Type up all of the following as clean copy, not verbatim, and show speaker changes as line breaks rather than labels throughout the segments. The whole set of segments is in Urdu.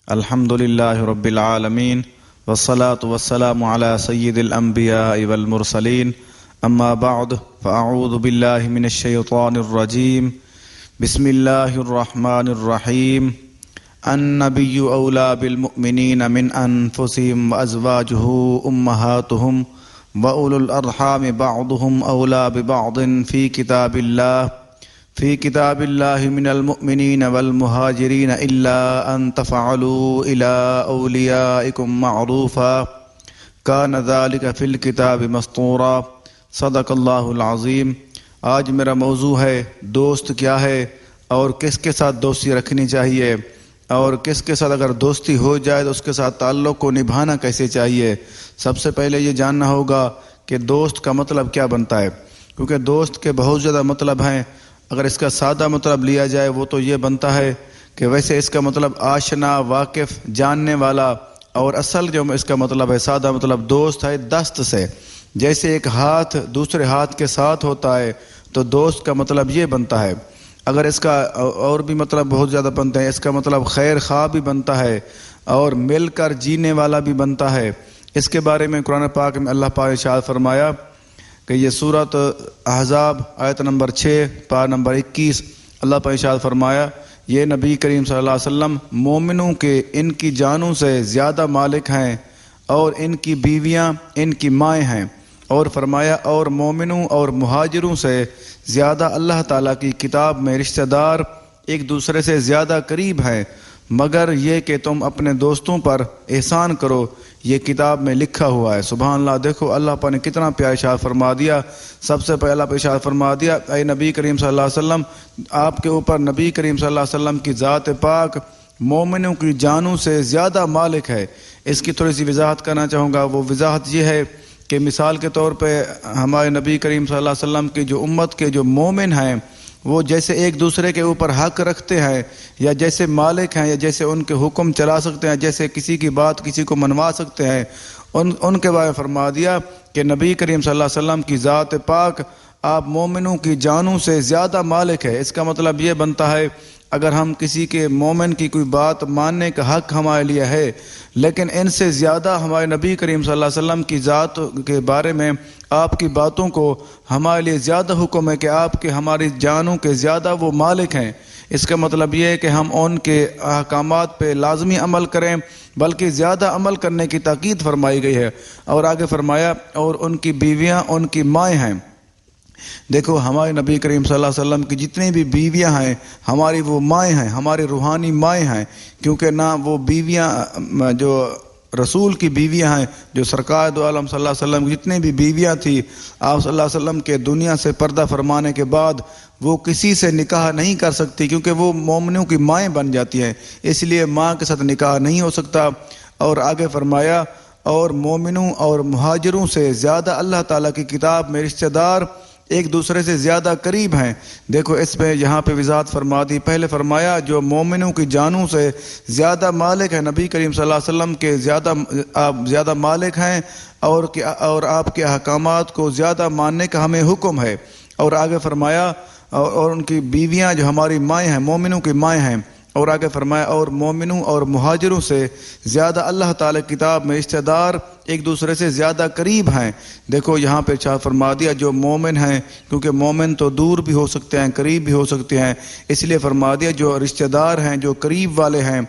الحمد لله رب العالمين والصلاة والسلام على سيد الأنبياء والمرسلين أما بعد فأعوذ بالله من الشيطان الرجيم بسم الله الرحمن الرحيم النبي أولى بالمؤمنين من أنفسهم وأزواجه أمهاتهم وأولو الأرحام بعضهم أولى ببعض في كتاب الله من المؤمنين والمهاجرين إلا أن تفعلوا إلى أوليائكم معروفا كان ذلك في الكتاب مسطورا صدق اللہ العظیم۔ آج میرا موضوع ہے دوست کیا ہے اور کس کے ساتھ دوستی رکھنی چاہیے، اور کس کے ساتھ اگر دوستی ہو جائے تو اس کے ساتھ تعلق کو نبھانا کیسے چاہیے۔ سب سے پہلے یہ جاننا ہوگا کہ دوست کا مطلب کیا بنتا ہے، کیونکہ دوست کے بہت زیادہ مطلب ہیں۔ اگر اس کا سادہ مطلب لیا جائے وہ تو یہ بنتا ہے کہ ویسے اس کا مطلب آشنا، واقف، جاننے والا، اور اصل جو اس کا مطلب ہے سادہ مطلب دوست ہے دست سے، جیسے ایک ہاتھ دوسرے ہاتھ کے ساتھ ہوتا ہے تو دوست کا مطلب یہ بنتا ہے۔ اگر اس کا اور بھی مطلب بہت زیادہ بنتے ہیں، اس کا مطلب خیر خواہ بھی بنتا ہے اور مل کر جینے والا بھی بنتا ہے۔ اس کے بارے میں قرآن پاک میں اللہ پاک نے ارشاد فرمایا کہ یہ سورۃ احزاب آیت نمبر 6 پارہ نمبر 21، اللہ پاک نے ارشاد فرمایا یہ نبی کریم صلی اللہ علیہ وسلم مومنوں کے ان کی جانوں سے زیادہ مالک ہیں اور ان کی بیویاں ان کی مائیں ہیں، اور فرمایا اور مومنوں اور مہاجروں سے زیادہ اللہ تعالیٰ کی کتاب میں رشتہ دار ایک دوسرے سے زیادہ قریب ہیں، مگر یہ کہ تم اپنے دوستوں پر احسان کرو، یہ کتاب میں لکھا ہوا ہے۔ سبحان اللہ، دیکھو اللہ پاک نے کتنا پیارا ارشاد فرما دیا۔ سب سے پہلا ارشاد فرما دیا اے نبی کریم صلی اللہ علیہ وسلم، آپ کے اوپر نبی کریم صلی اللہ علیہ وسلم کی ذات پاک مومنوں کی جانوں سے زیادہ مالک ہے۔ اس کی تھوڑی سی وضاحت کرنا چاہوں گا۔ وہ وضاحت یہ ہے کہ مثال کے طور پہ ہمارے نبی کریم صلی اللہ علیہ وسلم کی جو امت کے جو مومن ہیں وہ جیسے ایک دوسرے کے اوپر حق رکھتے ہیں، یا جیسے مالک ہیں، یا جیسے ان کے حکم چلا سکتے ہیں، جیسے کسی کی بات کسی کو منوا سکتے ہیں، ان کے بارے میں فرما دیا کہ نبی کریم صلی اللہ علیہ وسلم کی ذات پاک آپ مومنوں کی جانوں سے زیادہ مالک ہے۔ اس کا مطلب یہ بنتا ہے اگر ہم کسی کے مومن کی کوئی بات ماننے کا حق ہمارے لیے ہے، لیکن ان سے زیادہ ہمارے نبی کریم صلی اللہ علیہ وسلم کی ذات کے بارے میں آپ کی باتوں کو ہمارے لیے زیادہ حکم ہے کہ آپ کے ہماری جانوں کے زیادہ وہ مالک ہیں۔ اس کا مطلب یہ ہے کہ ہم ان کے احکامات پہ لازمی عمل کریں، بلکہ زیادہ عمل کرنے کی تاکید فرمائی گئی ہے۔ اور آگے فرمایا اور ان کی بیویاں ان کی مائیں ہیں۔ دیکھو ہمارے نبی کریم صلی اللہ علیہ وسلم کی جتنی بھی بیویاں ہیں ہماری وہ مائیں ہیں، ہماری روحانی مائیں ہیں، کیونکہ نہ وہ بیویاں جو رسول کی بیویاں ہیں، جو سرکار دو عالم صلی اللہ علیہ وسلم کی جتنی بھی بیویاں تھیں، آپ صلی اللہ علیہ وسلم کے دنیا سے پردہ فرمانے کے بعد وہ کسی سے نکاح نہیں کر سکتی، کیونکہ وہ مومنوں کی مائیں بن جاتی ہیں، اس لیے ماں کے ساتھ نکاح نہیں ہو سکتا۔ اور آگے فرمایا اور مومنوں اور مہاجروں سے زیادہ اللہ تعالیٰ کی کتاب میں رشتہ دار ایک دوسرے سے زیادہ قریب ہیں۔ دیکھو اس میں یہاں پہ وضاحت فرما دی۔ پہلے فرمایا جو مومنوں کی جانوں سے زیادہ مالک ہے، نبی کریم صلی اللہ علیہ وسلم کے آپ زیادہ مالک ہیں، اور آپ کے احکامات کو زیادہ ماننے کا ہمیں حکم ہے۔ اور آگے فرمایا اور ان کی بیویاں جو ہماری مائیں ہیں، مومنوں کی مائیں ہیں۔ اور آگے فرمایا اور مومنوں اور مہاجروں سے زیادہ اللہ تعالی کتاب میں رشتہ دار ایک دوسرے سے زیادہ قریب ہیں۔ دیکھو یہاں پہ ارشاد فرما دیا جو مومن ہیں، کیونکہ مومن تو دور بھی ہو سکتے ہیں، قریب بھی ہو سکتے ہیں، اس لیے فرما دیا جو رشتہ دار ہیں، جو قریب والے ہیں،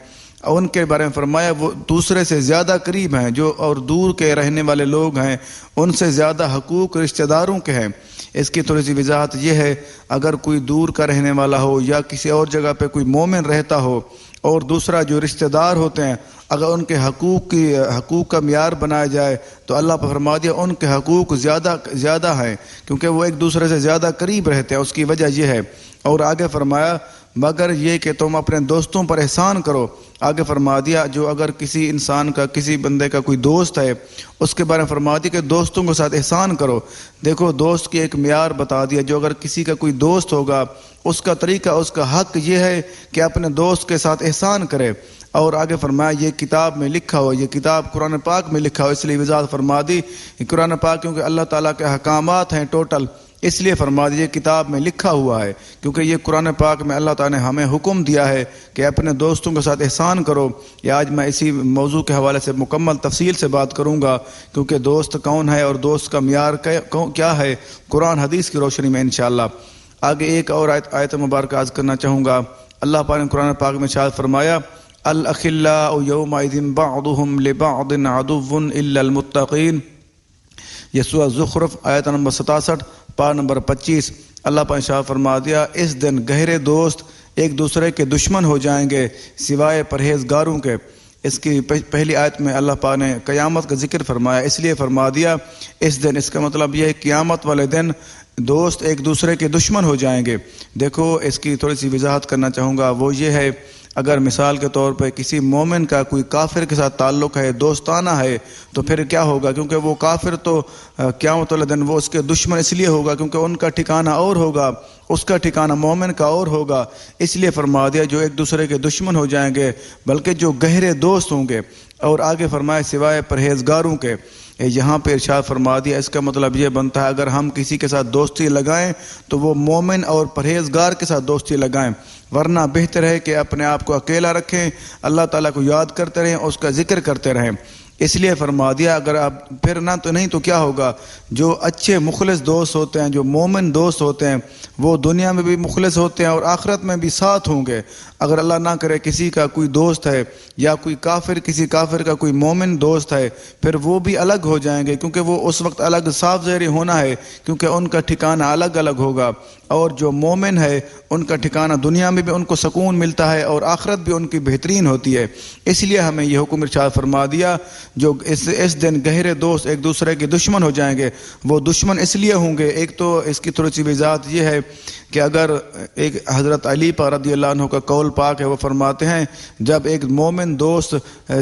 ان کے بارے میں فرمایا وہ دوسرے سے زیادہ قریب ہیں۔ جو اور دور کے رہنے والے لوگ ہیں ان سے زیادہ حقوق رشتہ داروں کے ہیں۔ اس کی تھوڑی سی وضاحت یہ ہے اگر کوئی دور کا رہنے والا ہو یا کسی اور جگہ پہ کوئی مومن رہتا ہو اور دوسرا جو رشتہ دار ہوتے ہیں، اگر ان کے حقوق کا معیار بنایا جائے تو اللہ پر فرما دیا ان کے حقوق زیادہ ہیں، کیونکہ وہ ایک دوسرے سے زیادہ قریب رہتے ہیں، اس کی وجہ یہ ہے۔ اور آگے فرمایا مگر یہ کہ تم اپنے دوستوں پر احسان کرو۔ آگے فرما دیا جو اگر کسی انسان کا کسی بندے کا کوئی دوست ہے اس کے بارے میں فرما دیا کہ دوستوں کے ساتھ احسان کرو۔ دیکھو دوست کی ایک معیار بتا دیا، جو اگر کسی کا کوئی دوست ہوگا اس کا طریقہ، اس کا حق یہ ہے کہ اپنے دوست کے ساتھ احسان کرے۔ اور آگے فرمایا یہ کتاب میں لکھا ہو، یہ کتاب قرآن پاک میں لکھا ہو، اس لیے وضاحت فرما دی قرآن پاک، کیونکہ اللہ تعالیٰ کے احکامات ہیں ٹوٹل اس لیے فرما دیجئے کتاب میں لکھا ہوا ہے، کیونکہ یہ قرآن پاک میں اللہ تعالیٰ نے ہمیں حکم دیا ہے کہ اپنے دوستوں کے ساتھ احسان کرو۔ یہ آج میں اسی موضوع کے حوالے سے مکمل تفصیل سے بات کروں گا، کیونکہ دوست کون ہے اور دوست کا معیار کیا ہے قرآن حدیث کی روشنی میں انشاءاللہ۔ آگے ایک اور آیت مبارکہ عرض کرنا چاہوں گا۔ اللہ پاک نے قرآن پاک میں ارشاد فرمایا الاخلاء یومئذ بعضهم لبعض عدو الا المتقین۔ یہ سورہ زخرف آیت نمبر 67 پارہ نمبر 25۔ اللہ پاک نے ارشاد فرما دیا اس دن گہرے دوست ایک دوسرے کے دشمن ہو جائیں گے سوائے پرہیزگاروں کے۔ اس کی پہلی آیت میں اللہ پاک نے قیامت کا ذکر فرمایا، اس لیے فرما دیا اس دن، اس کا مطلب یہ ہے قیامت والے دن دوست ایک دوسرے کے دشمن ہو جائیں گے۔ دیکھو اس کی تھوڑی سی وضاحت کرنا چاہوں گا، وہ یہ ہے اگر مثال کے طور پہ کسی مومن کا کوئی کافر کے ساتھ تعلق ہے، دوستانہ ہے، تو پھر کیا ہوگا؟ کیونکہ وہ کافر تو قیامت والے دن وہ اس کے دشمن اس لیے ہوگا کیونکہ ان کا ٹھکانہ اور ہوگا، اس کا ٹھکانہ مومن کا اور ہوگا، اس لیے فرما دیا جو ایک دوسرے کے دشمن ہو جائیں گے بلکہ جو گہرے دوست ہوں گے۔ اور آگے فرمائے سوائے پرہیزگاروں کے۔ یہاں پہ ارشاد فرما دیا اس کا مطلب یہ بنتا ہے اگر ہم کسی کے ساتھ دوستی لگائیں تو وہ مومن اور پرہیزگار کے ساتھ دوستی لگائیں، ورنہ بہتر ہے کہ اپنے آپ کو اکیلا رکھیں، اللہ تعالیٰ کو یاد کرتے رہیں، اس کا ذکر کرتے رہیں۔ اس لیے فرما دیا اگر آپ پھر نہ تو نہیں تو کیا ہوگا؟ جو اچھے مخلص دوست ہوتے ہیں، جو مومن دوست ہوتے ہیں، وہ دنیا میں بھی مخلص ہوتے ہیں اور آخرت میں بھی ساتھ ہوں گے۔ اگر اللہ نہ کرے کسی کا کوئی دوست ہے یا کوئی کافر کسی کافر کا کوئی مومن دوست ہے، پھر وہ بھی الگ ہو جائیں گے، کیونکہ وہ اس وقت الگ صاف ظاہر ہونا ہے، کیونکہ ان کا ٹھکانہ الگ الگ ہوگا۔ اور جو مومن ہے ان کا ٹھکانہ دنیا میں بھی ان کو سکون ملتا ہے اور آخرت بھی ان کی بہترین ہوتی ہے۔ اس لیے ہمیں یہ حکم ارشاد فرما دیا جو اس دن گہرے دوست ایک دوسرے کے دشمن ہو جائیں گے۔ وہ دشمن اس لیے ہوں گے، ایک تو اس کی تھوڑی سی وضاحت یہ ہے کہ اگر ایک حضرت علی پاک رضی اللہ عنہ کا قول پاک ہے، وہ فرماتے ہیں جب ایک مومن دوست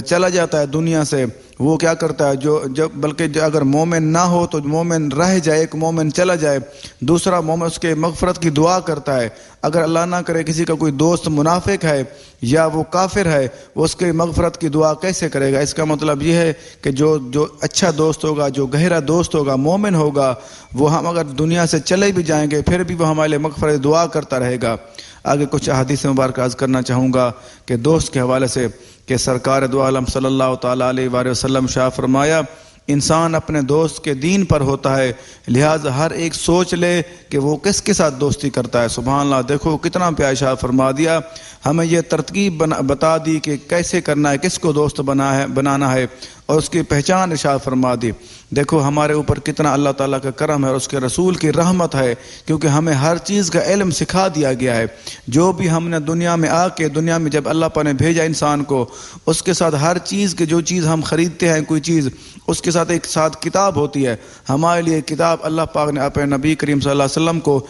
چلا جاتا ہے دنیا سے، وہ کیا کرتا ہے بلکہ اگر مومن نہ ہو تو مومن رہ جائے، ایک مومن چلا جائے، دوسرا مومن اس کے مغفرت کی دعا کرتا ہے۔ اگر اللہ نہ کرے کسی کا کوئی دوست منافق ہے یا وہ کافر ہے، وہ اس کے مغفرت کی دعا کیسے کرے گا؟ اس کا مطلب یہ ہے کہ جو اچھا دوست ہوگا، جو گہرا دوست ہوگا، مومن ہوگا، وہ ہم اگر دنیا سے چلے بھی جائیں گے پھر بھی وہ ہمارے لیے مغفرت دعا کرتا رہے گا۔ آگے کچھ احادیث مبارکہ عرض کرنا چاہوں گا کہ دوست کے حوالے سے کہ سرکار دو عالم صلی اللہ تعالیٰ علیہ وآلہ وسلم شاہ فرمایا انسان اپنے دوست کے دین پر ہوتا ہے، لہٰذا ہر ایک سوچ لے کہ وہ کس کے ساتھ دوستی کرتا ہے۔ سبحان اللہ، دیکھو کتنا پیارا شاہ فرما دیا، ہمیں یہ ترتیب بتا دی کہ کیسے کرنا ہے، کس کو دوست بنانا ہے، اور اس کی پہچان ارشاد فرما دی۔ دیکھو ہمارے اوپر کتنا اللہ تعالیٰ کا کرم ہے اور اس کے رسول کی رحمت ہے، کیونکہ ہمیں ہر چیز کا علم سکھا دیا گیا ہے۔ جو بھی ہم نے دنیا میں آ کے دنیا میں جب اللہ پاک نے بھیجا انسان کو، اس کے ساتھ ہر چیز کے جو چیز ہم خریدتے ہیں کوئی چیز، اس کے ساتھ ایک ساتھ کتاب ہوتی ہے۔ ہمارے لیے کتاب اللہ پاک نے اپنے نبی کریم صلی اللہ علیہ وسلم کو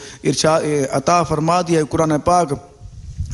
عطا فرما دیا ہے، قرآن پاک،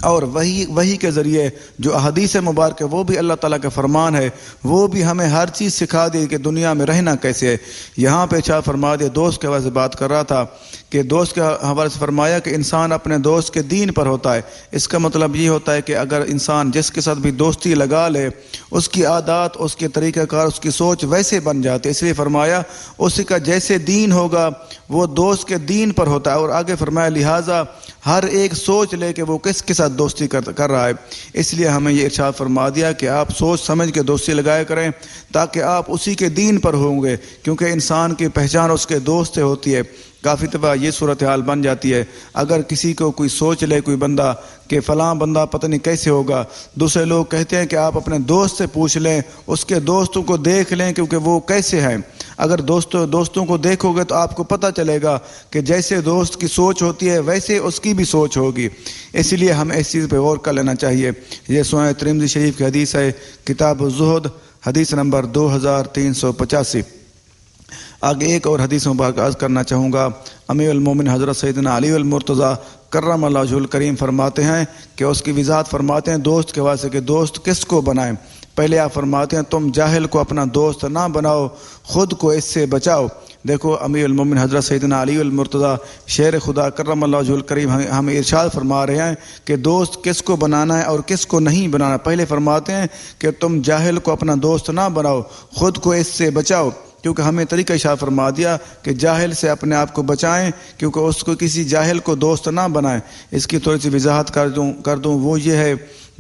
اور وہی کے ذریعے جو احادیث مبارک ہے وہ بھی اللہ تعالیٰ کا فرمان ہے، وہ بھی ہمیں ہر چیز سکھا دی کہ دنیا میں رہنا کیسے ہے۔ یہاں پہ ارشاد فرما دیا، دوست کے حوالے سے بات کر رہا تھا کہ دوست کے حوالے سے فرمایا کہ انسان اپنے دوست کے دین پر ہوتا ہے۔ اس کا مطلب یہ ہوتا ہے کہ اگر انسان جس کے ساتھ بھی دوستی لگا لے، اس کی عادات، اس کے طریقہ کار، اس کی سوچ ویسے بن جاتے، اس لیے فرمایا اس کا جیسے دین ہوگا وہ دوست کے دین پر ہوتا ہے۔ اور آگے فرمایا لہٰذا ہر ایک سوچ لے کہ وہ کس کے ساتھ دوستی کر رہا ہے۔ اس لیے ہمیں یہ ارشاد فرما دیا کہ آپ سوچ سمجھ کے دوستی لگایا کریں تاکہ آپ اسی کے دین پر ہوں گے، کیونکہ انسان کی پہچان اس کے دوست سے ہوتی ہے۔ کافی دفعہ یہ صورتحال بن جاتی ہے، اگر کسی کو کوئی سوچ لے کوئی بندہ کہ فلاں بندہ پتہ نہیں کیسے ہوگا، دوسرے لوگ کہتے ہیں کہ آپ اپنے دوست سے پوچھ لیں، اس کے دوستوں کو دیکھ لیں کیونکہ وہ کیسے ہیں۔ اگر دوستوں کو دیکھو گے تو آپ کو پتہ چلے گا کہ جیسے دوست کی سوچ ہوتی ہے ویسے اس کی بھی سوچ ہوگی۔ اس لیے ہمیں اس چیز پہ غور کر لینا چاہیے۔ یہ سنن ترمذی شریف کی حدیث ہے، کتاب الزہد، حدیث نمبر 2385۔ آگے ایک اور حدیث مبارک عرض کرنا چاہوں گا۔ امیر المومن حضرت سیدنا علی المرتضیٰ کرم اللہ وجہہ الکریم فرماتے ہیں کہ اس کی وضاحت فرماتے ہیں دوست کے واسطے کہ دوست کس کو بنائیں۔ پہلے آپ فرماتے ہیں تم جاہل کو اپنا دوست نہ بناؤ، خود کو اس سے بچاؤ۔ دیکھو امیر المومن حضرت سیدنا علی المرتضیٰ شیر خدا کرم اللہ وجہہ الکریم ہمیں ارشاد فرما رہے ہیں کہ دوست کس کو بنانا ہے اور کس کو نہیں بنانا۔ پہلے فرماتے ہیں کہ تم جاہل کو اپنا دوست نہ بناؤ، خود کو اس سے بچاؤ، کیونکہ ہمیں طریقہ ارشاد فرما دیا کہ جاہل سے اپنے آپ کو بچائیں، کیونکہ اس کو کسی جاہل کو دوست نہ بنائیں۔ اس کی تھوڑی سی وضاحت کر دوں وہ یہ ہے،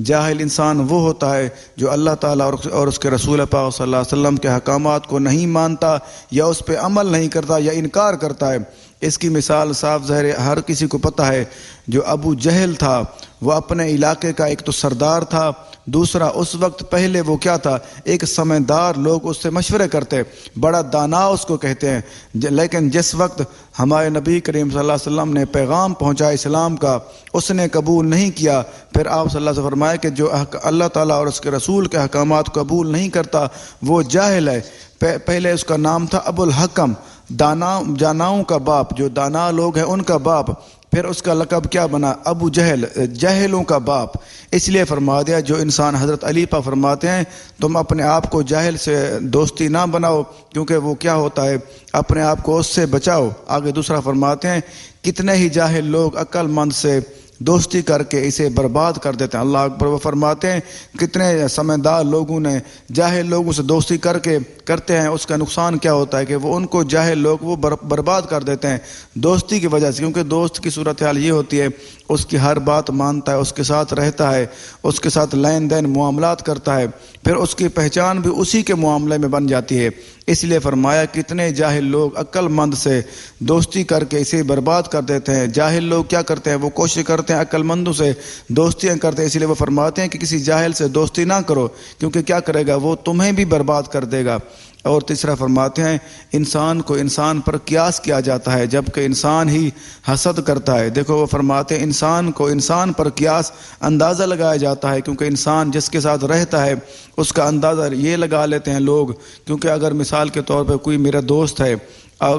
جاہل انسان وہ ہوتا ہے جو اللہ تعالیٰ اور اس کے رسول پاک صلی اللہ علیہ وسلم کے احکامات کو نہیں مانتا یا اس پہ عمل نہیں کرتا یا انکار کرتا ہے۔ اس کی مثال صاف ظاہر ہر کسی کو پتہ ہے۔ جو ابو جہل تھا وہ اپنے علاقے کا ایک تو سردار تھا، دوسرا اس وقت پہلے وہ کیا تھا، ایک سمجھدار، لوگ اس سے مشورے کرتے، بڑا دانا اس کو کہتے ہیں۔ لیکن جس وقت ہمارے نبی کریم صلی اللہ علیہ وسلم نے پیغام پہنچایا اسلام کا، اس نے قبول نہیں کیا۔ پھر آپ صلی اللہ علیہ وسلم فرمایا کہ جو اللہ تعالیٰ اور اس کے رسول کے احکامات کو قبول نہیں کرتا وہ جاہل ہے۔ پہلے اس کا نام تھا ابو الحکم، داناؤں کا باپ، جو دانا لوگ ہیں ان کا باپ۔ پھر اس کا لقب کیا بنا، ابو جہل، جاہلوں کا باپ۔ اس لیے فرما دیا جو انسان، حضرت علی پاک فرماتے ہیں تم اپنے آپ کو جاہل سے دوستی نہ بناؤ، کیونکہ وہ کیا ہوتا ہے، اپنے آپ کو اس سے بچاؤ۔ آگے دوسرا فرماتے ہیں کتنے ہی جاہل لوگ عقل مند سے دوستی کر کے اسے برباد کر دیتے ہیں۔ اللہ اکبر۔ وہ فرماتے ہیں کتنے سمجھدار لوگوں نے جاہل لوگوں سے دوستی کرتے ہیں، اس کا نقصان کیا ہوتا ہے کہ وہ ان کو جاہل لوگ وہ برباد کر دیتے ہیں دوستی کی وجہ سے، کیونکہ دوست کی صورتحال یہ ہوتی ہے اس کی ہر بات مانتا ہے، اس کے ساتھ رہتا ہے، اس کے ساتھ لین دین معاملات کرتا ہے، پھر اس کی پہچان بھی اسی کے معاملے میں بن جاتی ہے۔ اس لیے فرمایا کتنے جاہل لوگ عقل مند سے دوستی کر کے اسے برباد کر دیتے ہیں۔ جاہل لوگ کیا کرتے ہیں، وہ کوشش کرتے ہیں عقل مندوں سے دوستیاں کرتے ہیں، اس لیے وہ فرماتے ہیں کہ کسی جاہل سے دوستی نہ کرو، کیونکہ کیا کرے گا، وہ تمہیں بھی برباد کر دے گا۔ اور تیسرا فرماتے ہیں انسان کو انسان پر قیاس کیا جاتا ہے جبکہ انسان ہی حسد کرتا ہے۔ دیکھو وہ فرماتے ہیں انسان کو انسان پر قیاس اندازہ لگایا جاتا ہے، کیونکہ انسان جس کے ساتھ رہتا ہے اس کا اندازہ یہ لگا لیتے ہیں لوگ، کیونکہ اگر مثال کے طور پہ کوئی میرا دوست ہے،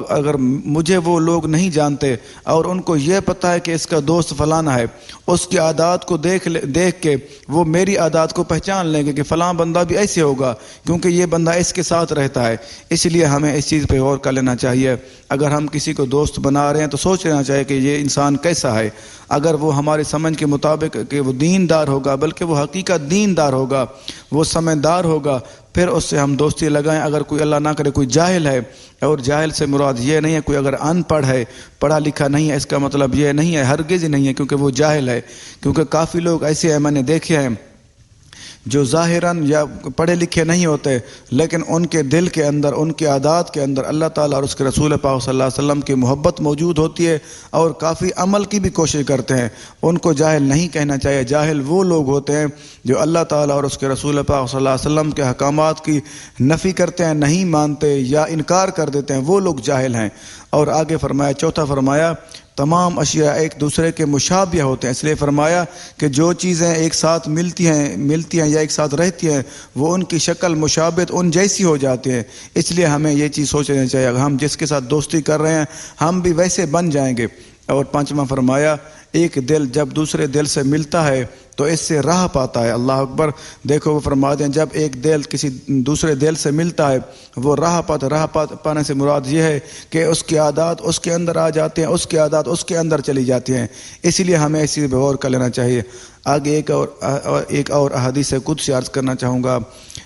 اگر مجھے وہ لوگ نہیں جانتے اور ان کو یہ پتہ ہے کہ اس کا دوست فلانا ہے، اس کی عادات کو دیکھ کے وہ میری عادات کو پہچان لیں گے کہ فلاں بندہ بھی ایسے ہوگا کیونکہ یہ بندہ اس کے ساتھ رہتا ہے۔ اس لیے ہمیں اس چیز پہ غور کر لینا چاہیے۔ اگر ہم کسی کو دوست بنا رہے ہیں تو سوچ لینا چاہیے کہ یہ انسان کیسا ہے۔ اگر وہ ہماری سمجھ کے مطابق کہ وہ دیندار ہوگا، بلکہ وہ حقیقت دیندار ہوگا، وہ سمجھدار ہوگا، پھر اس سے ہم دوستی لگائیں۔ اگر کوئی اللہ نہ کرے کوئی جاہل ہے، اور جاہل سے مراد یہ نہیں ہے کوئی اگر ان پڑھ ہے، پڑھا لکھا نہیں ہے، اس کا مطلب یہ نہیں ہے، ہرگز نہیں ہے، کیونکہ وہ جاہل ہے۔ کیونکہ کافی لوگ ایسے ہیں میں نے دیکھے ہیں جو ظاہراً یا پڑھے لکھے نہیں ہوتے، لیکن ان کے دل کے اندر، ان کے عادات کے اندر اللہ تعالیٰ اور اس کے رسول پاک صلی اللہ علیہ وسلم کی محبت موجود ہوتی ہے، اور کافی عمل کی بھی کوشش کرتے ہیں۔ ان کو جاہل نہیں کہنا چاہیے۔ جاہل وہ لوگ ہوتے ہیں جو اللہ تعالیٰ اور اس کے رسول پاک صلی اللہ علیہ وسلم کے احکامات کی نفی کرتے ہیں، نہیں مانتے یا انکار کر دیتے ہیں، وہ لوگ جاہل ہیں۔ اور آگے فرمایا، چوتھا فرمایا تمام اشیاء ایک دوسرے کے مشابہ ہوتے ہیں، اس لیے فرمایا کہ جو چیزیں ایک ساتھ ملتی ہیں یا ایک ساتھ رہتی ہیں وہ ان کی شکل مشابہت ان جیسی ہو جاتی ہے۔ اس لیے ہمیں یہ چیز سوچنا چاہیے اگر ہم جس کے ساتھ دوستی کر رہے ہیں ہم بھی ویسے بن جائیں گے۔ اور پانچواں فرمایا ایک دل جب دوسرے دل سے ملتا ہے تو اس سے راہ پاتا ہے۔ اللہ اکبر۔ دیکھو وہ فرماتے ہیں جب ایک دل کسی دوسرے دل سے ملتا ہے وہ راہ پانے سے مراد یہ ہے کہ اس کی عادات اس کے اندر آ جاتے ہیں، اس کی عادات اس کے اندر چلی جاتی ہیں۔ اس لیے ہمیں اس چیز پہ غور کر لینا چاہیے۔ آگے ایک اور احادیث قدسی عرض کرنا چاہوں گا۔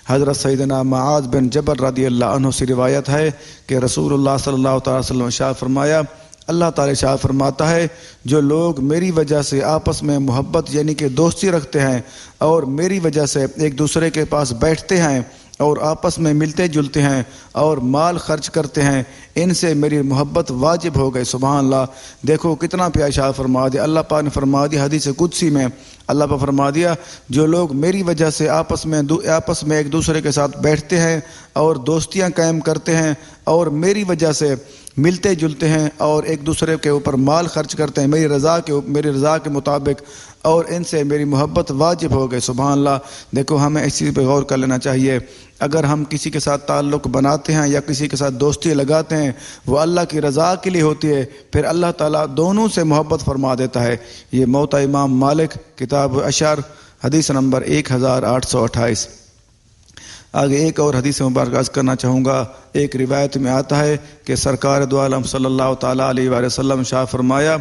حضرت سیدنا معاذ بن جبل رضی اللہ عنہ سے روایت ہے کہ رسول اللہ صلی اللہ تعالی وسلم ارشاد فرمایا، اللہ تعالی ارشاد فرماتا ہے جو لوگ میری وجہ سے آپس میں محبت یعنی کہ دوستی رکھتے ہیں اور میری وجہ سے ایک دوسرے کے پاس بیٹھتے ہیں اور آپس میں ملتے جلتے ہیں اور مال خرچ کرتے ہیں، ان سے میری محبت واجب ہو گئی۔ سبحان اللہ۔ دیکھو کتنا پیارا ارشاد فرما دیا اللہ پاک نے، فرما دیا حدیث قدسی میں اللہ پاک فرما دیا جو لوگ میری وجہ سے آپس میں ایک دوسرے کے ساتھ بیٹھتے ہیں اور دوستیاں قائم کرتے ہیں اور میری وجہ سے ملتے جلتے ہیں اور ایک دوسرے کے اوپر مال خرچ کرتے ہیں میری رضا کے مطابق، اور ان سے میری محبت واجب ہو گئی۔ سبحان اللہ۔ دیکھو ہمیں اس چیز پہ غور کر لینا چاہیے۔ اگر ہم کسی کے ساتھ تعلق بناتے ہیں یا کسی کے ساتھ دوستی لگاتے ہیں وہ اللہ کی رضا کے لیے ہوتی ہے، پھر اللہ تعالیٰ دونوں سے محبت فرما دیتا ہے۔ یہ موطا امام مالک کتاب اشعار حدیث نمبر 1828۔ آگے ایک اور حدیث مبارک عرض کرنا چاہوں گا۔ ایک روایت میں آتا ہے کہ سرکار دو عالم صلی اللہ تعالیٰ علیہ وآلہ وسلم شاہ فرمایا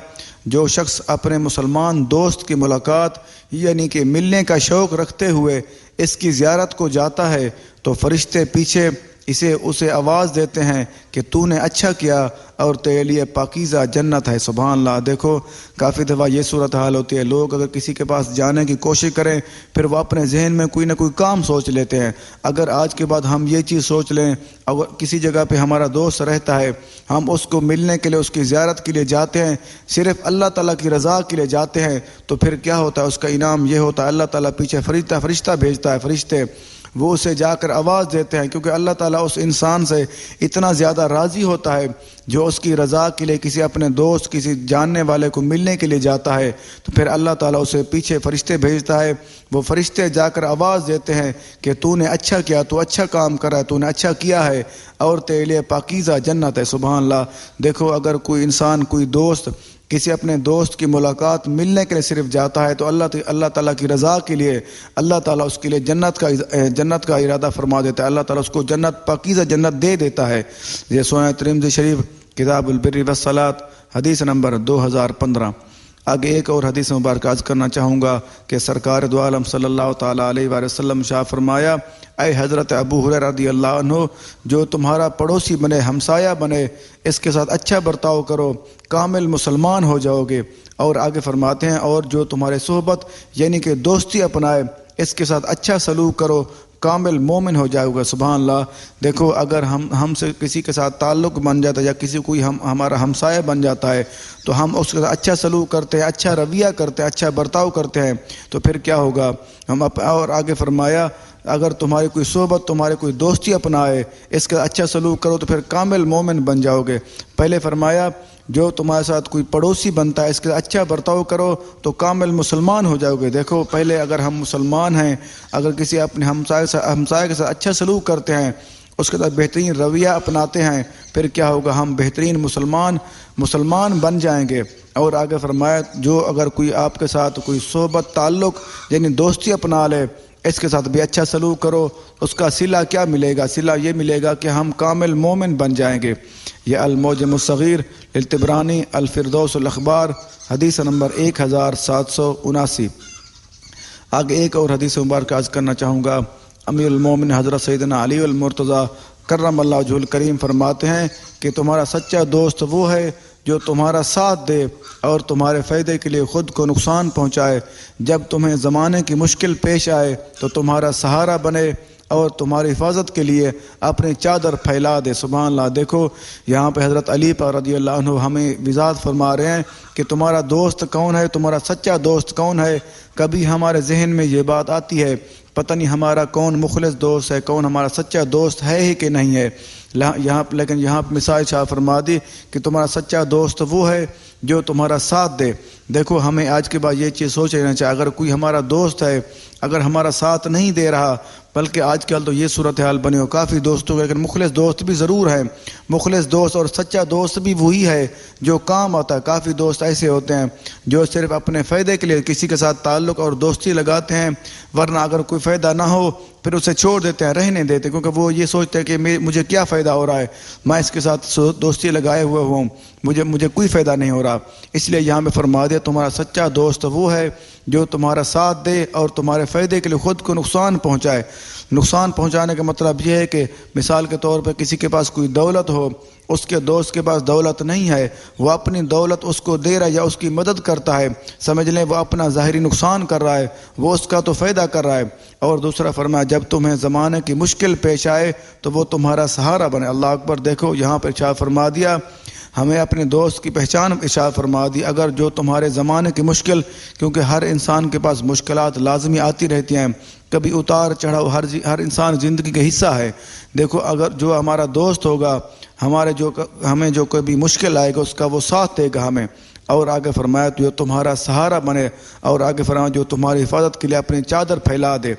جو شخص اپنے مسلمان دوست کی ملاقات یعنی کہ ملنے کا شوق رکھتے ہوئے اس کی زیارت کو جاتا ہے تو فرشتے پیچھے اسے آواز دیتے ہیں کہ تو نے اچھا کیا اور تیرے لیے پاکیزہ جنت ہے۔ سبحان اللہ۔ دیکھو کافی دفعہ یہ صورتحال ہوتی ہے، لوگ اگر کسی کے پاس جانے کی کوشش کریں پھر وہ اپنے ذہن میں کوئی نہ کوئی کام سوچ لیتے ہیں۔ اگر آج کے بعد ہم یہ چیز سوچ لیں، اگر کسی جگہ پہ ہمارا دوست رہتا ہے، ہم اس کو ملنے کے لیے، اس کی زیارت کے لیے جاتے ہیں، صرف اللہ تعالیٰ کی رضا کے لیے جاتے ہیں، تو پھر کیا ہوتا ہے؟ اس کا انعام یہ ہوتا ہے، اللہ تعالیٰ پیچھے فرشتہ بھیجتا ہے، فرشتے وہ اسے جا کر آواز دیتے ہیں، کیونکہ اللہ تعالیٰ اس انسان سے اتنا زیادہ راضی ہوتا ہے جو اس کی رضا کے لیے کسی اپنے دوست، کسی جاننے والے کو ملنے کے لیے جاتا ہے، تو پھر اللہ تعالیٰ اسے پیچھے فرشتے بھیجتا ہے، وہ فرشتے جا کر آواز دیتے ہیں کہ تو نے اچھا کیا، تو اچھا کام کرا ہے، تو نے اچھا کیا ہے اور تیرے لیے پاکیزہ جنت ہے۔ سبحان اللہ۔ دیکھو اگر کوئی انسان، کوئی دوست کسی اپنے دوست کی ملاقات ملنے کے لیے صرف جاتا ہے تو اللہ تعالیٰ کی رضا کے لیے اللہ تعالیٰ اس کے لیے جنت کا ارادہ فرما دیتا ہے، اللہ تعالیٰ اس کو جنت، پاکیزہ جنت دے دیتا ہے۔ یہ سنن ترمذی شریف کتاب البر والصلاۃ حدیث نمبر 2015۔ آگے ایک اور حدیث مبارک عرض کرنا چاہوں گا کہ سرکار دو عالم صلی اللہ تعالیٰ علیہ وآلہ وسلم شاہ فرمایا، اے حضرت ابو ہریرہ رضی اللہ عنہ، جو تمہارا پڑوسی بنے، ہمسایہ بنے، اس کے ساتھ اچھا برتاؤ کرو، کامل مسلمان ہو جاؤ گے۔ اور آگے فرماتے ہیں، اور جو تمہارے صحبت یعنی کہ دوستی اپنائے، اس کے ساتھ اچھا سلوک کرو، کامل مومن ہو جائے گا۔ سبحان اللہ۔ دیکھو اگر ہم سے کسی کے ساتھ تعلق بن جاتا ہے یا کوئی ہمارا ہمسایہ بن جاتا ہے تو ہم اس کے ساتھ اچھا سلوک کرتے ہیں، اچھا رویہ کرتے ہیں، اچھا برتاؤ کرتے ہیں، تو پھر کیا ہوگا؟ اور آگے فرمایا، اگر تمہاری کوئی صحبت، تمہارے کوئی دوستی اپنائے، اس کا اچھا سلوک کرو تو پھر کامل مومن بن جاؤ گے۔ پہلے فرمایا جو تمہارے ساتھ کوئی پڑوسی بنتا ہے، اس کا اچھا برتاؤ کرو تو کامل مسلمان ہو جاؤ گے۔ دیکھو پہلے اگر ہم مسلمان ہیں، اگر کسی اپنے ہمسائے کے ساتھ اچھا سلوک کرتے ہیں، اس کے ساتھ بہترین رویہ اپناتے ہیں، پھر کیا ہوگا؟ ہم بہترین مسلمان بن جائیں گے۔ اور آگے فرمایا، جو اگر کوئی آپ کے ساتھ کوئی صحبت، تعلق یعنی دوستی اپنا لے، اس کے ساتھ بھی اچھا سلوک کرو، اس کا صلہ کیا ملے گا؟ صلہ یہ ملے گا کہ ہم کامل مومن بن جائیں گے۔ یہ المعجم الصغیر للطبرانی الفردوس الاخبار حدیث نمبر 1779۔ آگے ایک اور حدیث مبارک عرض کرنا چاہوں گا۔ امیر المومن حضرت سیدنا علی المرتضیٰ کرم اللہ وجہہ الکریم فرماتے ہیں کہ تمہارا سچا دوست وہ ہے جو تمہارا ساتھ دے اور تمہارے فائدے کے لیے خود کو نقصان پہنچائے، جب تمہیں زمانے کی مشکل پیش آئے تو تمہارا سہارا بنے اور تمہاری حفاظت کے لیے اپنی چادر پھیلا دے۔ سبحان اللہ۔ دیکھو یہاں پہ حضرت علی پر رضی اللہ عنہ ہمیں وضاحت فرما رہے ہیں کہ تمہارا دوست کون ہے، تمہارا سچا دوست کون ہے۔ کبھی ہمارے ذہن میں یہ بات آتی ہے، پتہ نہیں ہمارا کون مخلص دوست ہے، کون ہمارا سچا دوست ہے ہی کہ نہیں ہے۔ لیکن یہاں مثال شاہ فرما دی کہ تمہارا سچا دوست وہ ہے جو تمہارا ساتھ دے۔ دیکھو ہمیں آج کے بعد یہ چیز سوچ لینا چاہیے، اگر کوئی ہمارا دوست ہے، اگر ہمارا ساتھ نہیں دے رہا، بلکہ آج کل تو یہ صورتحال بنی ہو کافی دوستوں کے، لیکن مخلص دوست بھی ضرور ہیں۔ مخلص دوست اور سچا دوست بھی وہی ہے جو کام آتا ہے۔ کافی دوست ایسے ہوتے ہیں جو صرف اپنے فائدے کے لیے کسی کے ساتھ تعلق اور دوستی لگاتے ہیں، ورنہ اگر کوئی فائدہ نہ ہو پھر اسے چھوڑ دیتے ہیں، رہنے دیتے، کیونکہ وہ یہ سوچتے ہیں کہ مجھے کیا فائدہ ہو رہا ہے، میں اس کے ساتھ دوستی لگائے ہوئے ہوں، مجھے کوئی فائدہ نہیں ہو رہا۔ اس لیے یہاں میں فرما دیا تمہارا سچا دوست وہ ہے جو تمہارا ساتھ دے اور تمہارے فائدے کے لیے خود کو نقصان پہنچائے۔ نقصان پہنچانے کا مطلب یہ ہے کہ مثال کے طور پہ کسی کے پاس کوئی دولت ہو، اس کے دوست کے پاس دولت نہیں ہے، وہ اپنی دولت اس کو دے رہا ہے یا اس کی مدد کرتا ہے، سمجھ لیں وہ اپنا ظاہری نقصان کر رہا ہے، وہ اس کا تو فائدہ کر رہا ہے۔ اور دوسرا فرمایا جب تمہیں زمانے کی مشکل پیش آئے تو وہ تمہارا سہارا بنے۔ اللہ اکبر۔ دیکھو یہاں پہ ارشاد فرما دیا، ہمیں اپنے دوست کی پہچان ارشاد فرما دی، اگر جو تمہارے زمانے کی مشکل، کیونکہ ہر انسان کے پاس مشکلات لازمی آتی رہتی ہیں، کبھی اتار چڑھاؤ ہر انسان زندگی کا حصہ ہے۔ دیکھو اگر جو ہمارا دوست ہوگا، ہمیں جو کبھی مشکل آئے گا اس کا وہ ساتھ دے گا ہمیں۔ اور آگے فرمایا جو تمہارا سہارا بنے، اور آگے فرمایا جو تمہاری حفاظت کے لیے اپنی چادر پھیلا دے۔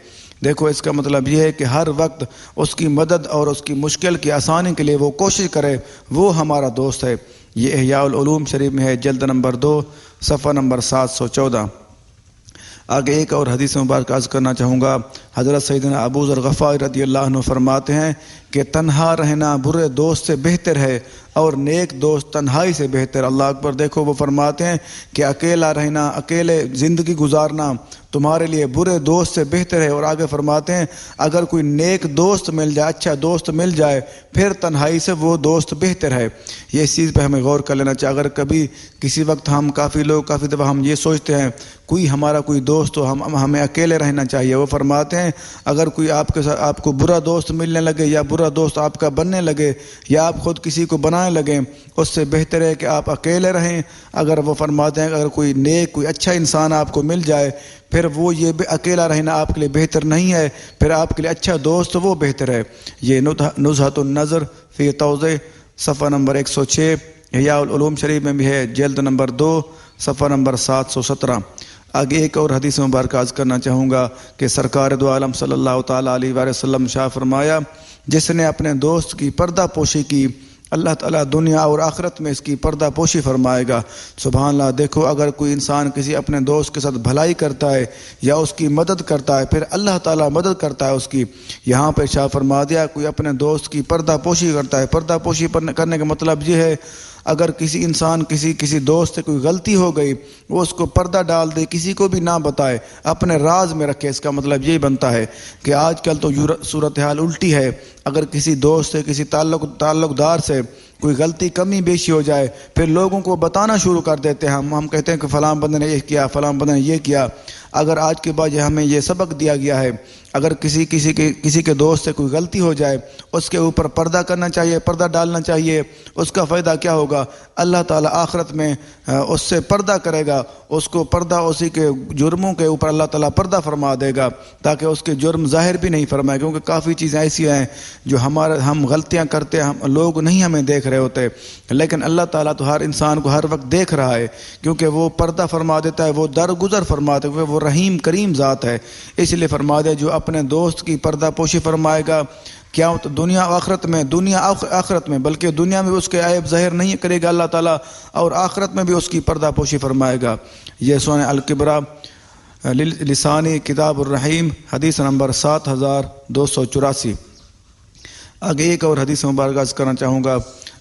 دیکھو اس کا مطلب یہ ہے کہ ہر وقت اس کی مدد اور اس کی مشکل کی آسانی کے لیے وہ کوشش کرے، وہ ہمارا دوست ہے۔ یہ احیاء العلوم شریف میں ہے، جلد نمبر 2 صفحہ نمبر 714۔ آگے ایک اور حدیث مبارک عرض کرنا چاہوں گا۔ حضرت سیدنا ابو ذر غفاری رضی اللہ عنہ فرماتے ہیں کہ تنہا رہنا برے دوست سے بہتر ہے اور نیک دوست تنہائی سے بہتر۔ اللہ اکبر۔ دیکھو وہ فرماتے ہیں کہ اکیلا رہنا، اکیلے زندگی گزارنا تمہارے لیے برے دوست سے بہتر ہے، اور آگے فرماتے ہیں اگر کوئی نیک دوست مل جائے، اچھا دوست مل جائے، پھر تنہائی سے وہ دوست بہتر ہے۔ یہ اس چیز پہ ہمیں غور کر لینا چاہیے۔ اگر کبھی کسی وقت کافی دفعہ ہم یہ سوچتے ہیں ہمارا کوئی دوست ہو، ہمیں اکیلے رہنا چاہیے۔ وہ فرماتے ہیں اگر کوئی آپ کو برا دوست ملنے لگے یا برا دوست آپ کا بننے لگے یا آپ خود کسی کو بنانے لگیں، اس سے بہتر ہے کہ آپ اکیلے رہیں۔ اگر وہ فرماتے ہیں اگر کوئی نیک کوئی اچھا انسان آپ کو مل جائے، پھر وہ یہ اکیلا رہنا آپ کے لیے بہتر نہیں ہے، پھر آپ کے لیے اچھا دوست وہ بہتر ہے۔ یہ نزہۃ النظر فی توضیح صفحہ نمبر 106، احیاء العلوم شریف میں بھی ہے، جلد نمبر 2 صفحہ نمبر 717۔ آگے ایک اور حدیث مبارکہ عرض کرنا چاہوں گا کہ سرکار دو عالم صلی اللہ تعالیٰ علیہ وآلہ وسلم شاہ فرمایا جس نے اپنے دوست کی پردہ پوشی کی، اللہ تعالیٰ دنیا اور آخرت میں اس کی پردہ پوشی فرمائے گا۔ سبحان اللہ۔ دیکھو اگر کوئی انسان کسی اپنے دوست کے ساتھ بھلائی کرتا ہے یا اس کی مدد کرتا ہے، پھر اللہ تعالیٰ مدد کرتا ہے اس کی۔ یہاں پہ شاہ فرما دیا کوئی اپنے دوست کی پردہ پوشی کرتا ہے۔ پردہ پوشی کرنے کا مطلب یہ ہے اگر کسی انسان کسی دوست سے کوئی غلطی ہو گئی، وہ اس کو پردہ ڈال دے، کسی کو بھی نہ بتائے، اپنے راز میں رکھے۔ اس کا مطلب یہی بنتا ہے کہ آج کل تو صورتحال الٹی ہے۔ اگر کسی دوست سے کسی تعلق دار سے کوئی غلطی کمی بیشی ہو جائے، پھر لوگوں کو بتانا شروع کر دیتے ہیں۔ ہم کہتے ہیں کہ فلاں بندے نے یہ کیا، فلاں بندے نے یہ کیا۔ اگر آج کے بعد ہمیں یہ سبق دیا گیا ہے، اگر کسی کے دوست سے کوئی غلطی ہو جائے، اس کے اوپر پردہ کرنا چاہیے، پردہ ڈالنا چاہیے۔ اس کا فائدہ کیا ہوگا؟ اللہ تعالیٰ آخرت میں اس سے پردہ کرے گا، اس کو پردہ اسی کے جرموں کے اوپر اللہ تعالیٰ پردہ فرما دے گا تاکہ اس کے جرم ظاہر بھی نہیں فرمائے، کیونکہ کافی چیزیں ایسی ہیں جو ہم غلطیاں کرتے ہیں، لوگ نہیں ہمیں دیکھ رہے ہوتے، لیکن اللہ تعالیٰ تو ہر انسان کو ہر وقت دیکھ رہا ہے، کیونکہ وہ پردہ فرما دیتا ہے، وہ درگزر فرما دیتا ہے، وہ رحیم کریم ذات ہے۔ اس لیے فرما دے جو اپنے دوست کی پردہ پوشی فرمائے گا، کیا دنیا آخرت میں بلکہ دنیا میں بھی اس کے عیب ظاہر نہیں کرے گا اللہ تعالیٰ، اور آخرت میں بھی اس کی پردہ پوشی فرمائے گا۔ یہ سنن الکبریٰ لسانی کتاب الرحیم حدیث نمبر 7284۔ آگے ایک اور حدیث مبارکہ کرنا چاہوں گا۔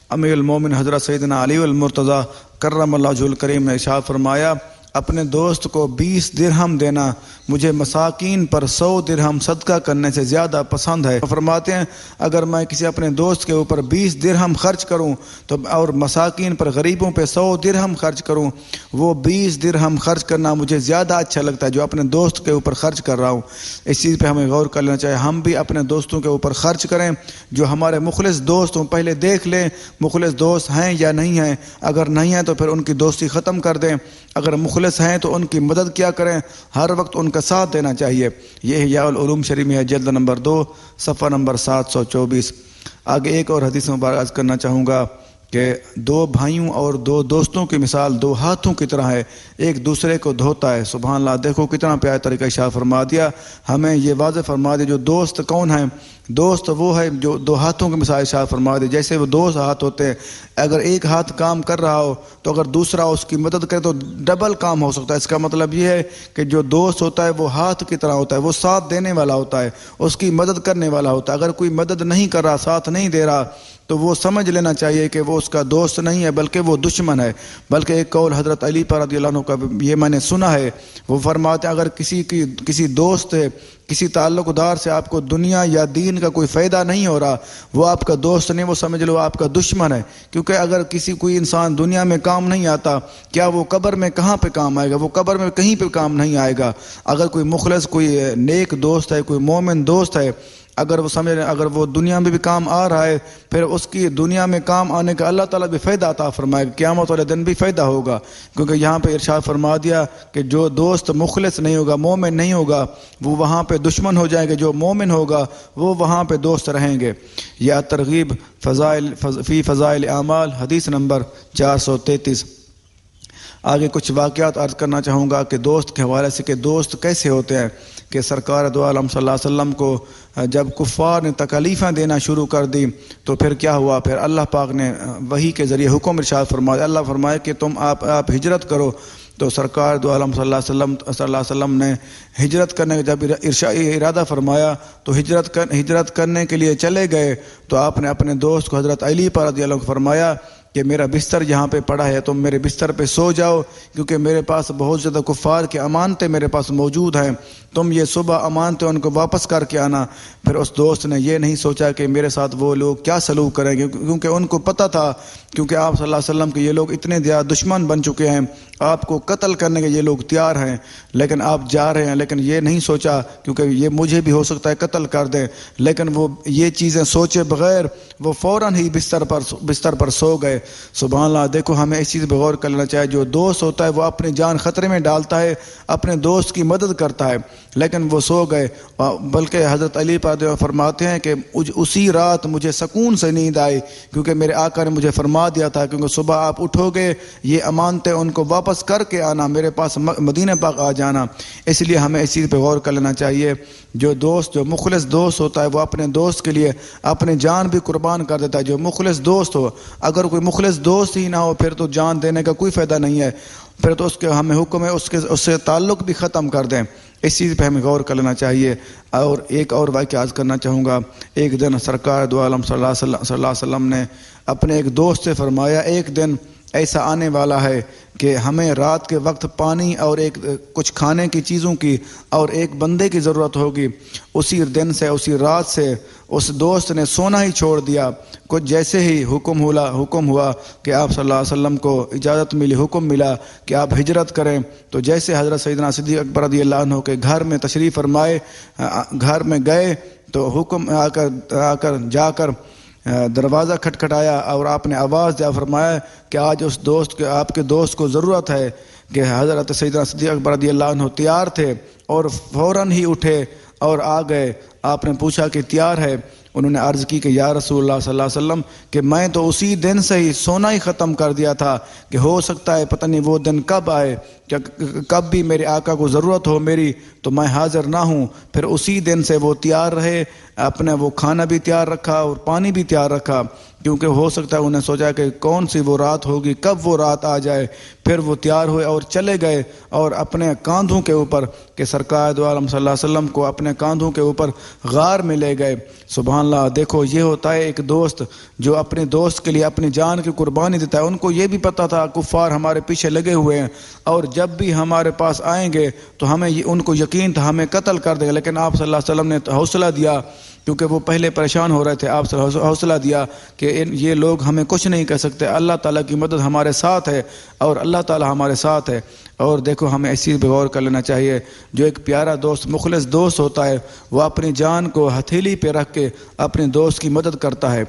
امیر المومن حضرت سیدنا علی المرتضیٰ کرم اللہ وجہہ الکریم نے ارشاد فرمایا اپنے دوست کو 20 درہم دینا مجھے مساکین پر 100 درہم صدقہ کرنے سے زیادہ پسند ہے۔ فرماتے ہیں اگر میں کسی اپنے دوست کے اوپر 20 درہم خرچ کروں تو اور مساکین پر غریبوں پہ 100 درہم خرچ کروں، وہ 20 درہم خرچ کرنا مجھے زیادہ اچھا لگتا ہے جو اپنے دوست کے اوپر خرچ کر رہا ہوں۔ اس چیز پہ ہمیں غور کر لینا چاہیے، ہم بھی اپنے دوستوں کے اوپر خرچ کریں۔ جو ہمارے مخلص دوست ہوں پہلے دیکھ لیں مخلص دوست ہیں یا نہیں ہیں، اگر نہیں ہیں تو پھر ان کی دوستی ختم کر دیں، اگر مخلص ہیں تو ان کی مدد کیا کریں، ہر وقت ان کا ساتھ دینا چاہیے۔ یہ احیاء العلوم شریف میں ہے، جلد نمبر 2 صفحہ نمبر 724۔ آگے ایک اور حدیث مبارکہ عرض کرنا چاہوں گا کہ 2 بھائیوں اور 2 دوستوں کی مثال 2 ہاتھوں کی طرح ہے، ایک دوسرے کو دھوتا ہے۔ سبحان اللہ۔ دیکھو کتنا پیارا طریقہ ارشاد فرما دیا، ہمیں یہ واضح فرما دیا جو دوست کون ہیں۔ دوست وہ ہے جو 2 ہاتھوں کی مثال ارشاد فرما دے، جیسے وہ 2 ہاتھ ہوتے ہیں، اگر ایک ہاتھ کام کر رہا ہو تو اگر دوسرا اس کی مدد کرے تو ڈبل کام ہو سکتا ہے۔ اس کا مطلب یہ ہے کہ جو دوست ہوتا ہے وہ ہاتھ کی طرح ہوتا ہے، وہ ساتھ دینے والا ہوتا ہے، اس کی مدد کرنے والا ہوتا ہے۔ اگر کوئی مدد نہیں کر رہا، ساتھ نہیں دے رہا، تو وہ سمجھ لینا چاہیے کہ وہ اس کا دوست نہیں ہے بلکہ وہ دشمن ہے۔ بلکہ ایک قول حضرت علی پر رضی اللہ عنہ کا یہ میں نے سنا ہے، وہ فرماتے ہیں اگر کسی دوست ہے، کسی تعلق دار سے آپ کو دنیا یا دین کا کوئی فائدہ نہیں ہو رہا، وہ آپ کا دوست نہیں، وہ سمجھ لو آپ کا دشمن ہے۔ کیونکہ اگر کوئی انسان دنیا میں کام نہیں آتا، کیا وہ قبر میں کہاں پہ کام آئے گا؟ وہ قبر میں کہیں پہ کام نہیں آئے گا۔ اگر کوئی مخلص کوئی نیک دوست ہے، کوئی مومن دوست ہے، اگر وہ دنیا میں بھی کام آ رہا ہے، پھر اس کی دنیا میں کام آنے کا اللہ تعالیٰ بھی فائدہ عطا فرمائے گا، قیامت والے دن بھی فائدہ ہوگا۔ کیونکہ یہاں پہ ارشاد فرما دیا کہ جو دوست مخلص نہیں ہوگا، مومن نہیں ہوگا، وہ وہاں پہ دشمن ہو جائیں گے، جو مومن ہوگا وہ وہاں پہ دوست رہیں گے۔ یا ترغیب فی فضائل اعمال حدیث نمبر 433۔ آگے کچھ واقعات عرض کرنا چاہوں گا کہ دوست کے حوالے سے کہ دوست کیسے ہوتے ہیں۔ کہ سرکار دو عالم صلی اللہ علیہ وسلم کو جب کفار نے تکلیفیں دینا شروع کر دی تو پھر کیا ہوا؟ پھر اللہ پاک نے وحی کے ذریعے حکم ارشاد فرمایا، اللہ فرمایا کہ تم آپ ہجرت کرو، تو سرکار دو عالم صلی اللہ علیہ وسلم نے ہجرت کرنے کا جب ارادہ فرمایا تو ہجرت کرنے کے لیے چلے گئے تو آپ نے اپنے دوست کو حضرت علی پر رضی اللہ عنہ فرمایا کہ میرا بستر یہاں پہ پڑا ہے، تم میرے بستر پہ سو جاؤ، کیونکہ میرے پاس بہت زیادہ کفار کی امانتیں میرے پاس موجود ہیں، تم یہ صبح امانتیں ان کو واپس کر کے آنا۔ پھر اس دوست نے یہ نہیں سوچا کہ میرے ساتھ وہ لوگ کیا سلوک کریں گے، کیونکہ ان کو پتہ تھا، کیونکہ آپ صلی اللہ علیہ وسلم کے یہ لوگ اتنے زیادہ دشمن بن چکے ہیں، آپ کو قتل کرنے کے یہ لوگ تیار ہیں، لیکن آپ جا رہے ہیں، لیکن یہ نہیں سوچا کیونکہ یہ مجھے بھی ہو سکتا ہے قتل کر دیں، لیکن وہ یہ چیزیں سوچے بغیر وہ فوراً ہی بستر پر سو گئے۔ سبحان اللہ، دیکھو ہمیں اس چیز پہ غور کر لینا چاہیے، جو دوست ہوتا ہے وہ اپنی جان خطرے میں ڈالتا ہے، اپنے دوست کی مدد کرتا ہے، لیکن وہ سو گئے۔ بلکہ حضرت علی پر فرماتے ہیں کہ اسی رات مجھے سکون سے نیند آئی، کیونکہ میرے آقا نے مجھے فرما دیا تھا کیونکہ صبح آپ اٹھو گے، یہ امانتیں ان کو واپس کر کے آنا، میرے پاس مدینہ پاک آ جانا۔ اس لیے ہمیں اس چیز پہ غور کر لینا چاہیے، جو مخلص دوست ہوتا ہے وہ اپنے دوست کے لیے اپنی جان بھی قربان کر دیتا ہے۔ جو مخلص دوست ہو، اگر کوئی مخلص دوست ہی نہ ہو پھر تو جان دینے کا کوئی فائدہ نہیں ہے، پھر تو ہمیں حکم ہے اس سے تعلق بھی ختم کر دیں۔ اس چیز پہ ہمیں غور کر لینا چاہیے۔ اور ایک اور واقعہ عرض کرنا چاہوں گا، ایک دن سرکار دو عالم صلی اللہ علیہ وسلم نے اپنے ایک دوست سے فرمایا، ایک دن ایسا آنے والا ہے کہ ہمیں رات کے وقت پانی اور کچھ کھانے کی چیزوں کی اور ایک بندے کی ضرورت ہوگی۔ اسی دن سے، اسی رات سے اس دوست نے سونا ہی چھوڑ دیا۔ کچھ جیسے ہی حکم ہوا کہ آپ صلی اللہ علیہ وسلم کو اجازت ملی، حکم ملا کہ آپ ہجرت کریں، تو جیسے حضرت سیدنا صدیق اکبر رضی اللہ عنہ کے گھر میں تشریف فرمائے، گھر میں گئے تو حکم جا کر دروازہ کھٹکھٹایا اور آپ نے آواز دیا، فرمایا کہ آج آپ کے دوست کو ضرورت ہے، کہ حضرت سیدنا صدیق اکبر رضی اللہ عنہ تیار تھے اور فوراً ہی اٹھے اور آ گئے۔ آپ نے پوچھا کہ تیار ہے؟ انہوں نے عرض کی کہ یا رسول اللہ صلی اللہ علیہ وسلم کہ میں تو اسی دن سے ہی سونا ہی ختم کر دیا تھا، کہ ہو سکتا ہے پتہ نہیں وہ دن کب آئے، کہ کب بھی میرے آقا کو ضرورت ہو میری تو میں حاضر نہ ہوں۔ پھر اسی دن سے وہ تیار رہے، اپنے وہ کھانا بھی تیار رکھا اور پانی بھی تیار رکھا، کیونکہ ہو سکتا ہے انہیں سوچا کہ کون سی وہ رات ہوگی، کب وہ رات آ جائے۔ پھر وہ تیار ہوئے اور چلے گئے اور اپنے کاندھوں کے اوپر، کہ سرکار دو عالم صلی اللہ علیہ وسلم کو اپنے کاندھوں کے اوپر غار میں لے گئے۔ سبحان اللہ، دیکھو یہ ہوتا ہے ایک دوست جو اپنے دوست کے لیے اپنی جان کی قربانی دیتا ہے۔ ان کو یہ بھی پتہ تھا کفار ہمارے پیچھے لگے ہوئے ہیں اور جب بھی ہمارے پاس آئیں گے تو ہمیں ان کو یقین تھا ہمیں قتل کر دے گا، لیکن آپ صلی اللہ علیہ وسلم نے حوصلہ دیا، کیونکہ وہ پہلے پریشان ہو رہے تھے۔ آپ سے حوصلہ دیا کہ یہ لوگ ہمیں کچھ نہیں کہہ سکتے، اللہ تعالیٰ کی مدد ہمارے ساتھ ہے اور اللہ تعالیٰ ہمارے ساتھ ہے۔ اور دیکھو ہمیں اس چیز پہ غور کر لینا چاہیے، جو ایک پیارا دوست، مخلص دوست ہوتا ہے، وہ اپنی جان کو ہتھیلی پہ رکھ کے اپنے دوست کی مدد کرتا ہے۔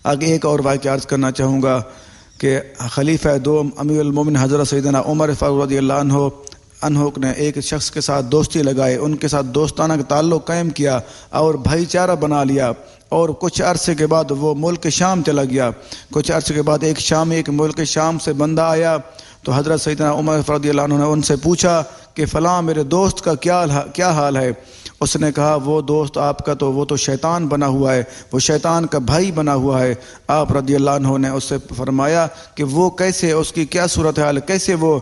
آگے ایک اور واقعہ عرض کرنا چاہوں گا کہ خلیفہ دوم امیر المومنین حضرت سیدنا عمر فاروق رضی اللہ عنہ نے ایک شخص کے ساتھ دوستی لگائے، ان کے ساتھ دوستانہ تعلق قائم کیا اور بھائی چارہ بنا لیا، اور کچھ عرصے کے بعد وہ ملک شام چلا گیا۔ کچھ عرصے کے بعد ایک ملک شام سے بندہ آیا تو حضرت سیدنا عمر رضی اللہ عنہ نے ان سے پوچھا کہ فلاں میرے دوست کا کیا حال ہے؟ اس نے کہا وہ دوست آپ کا وہ تو شیطان بنا ہوا ہے، وہ شیطان کا بھائی بنا ہوا ہے۔ آپ رضی اللہ عنہ نے اس سے فرمایا کہ وہ کیسے، اس کی کیا صورتحال، کیسے وہ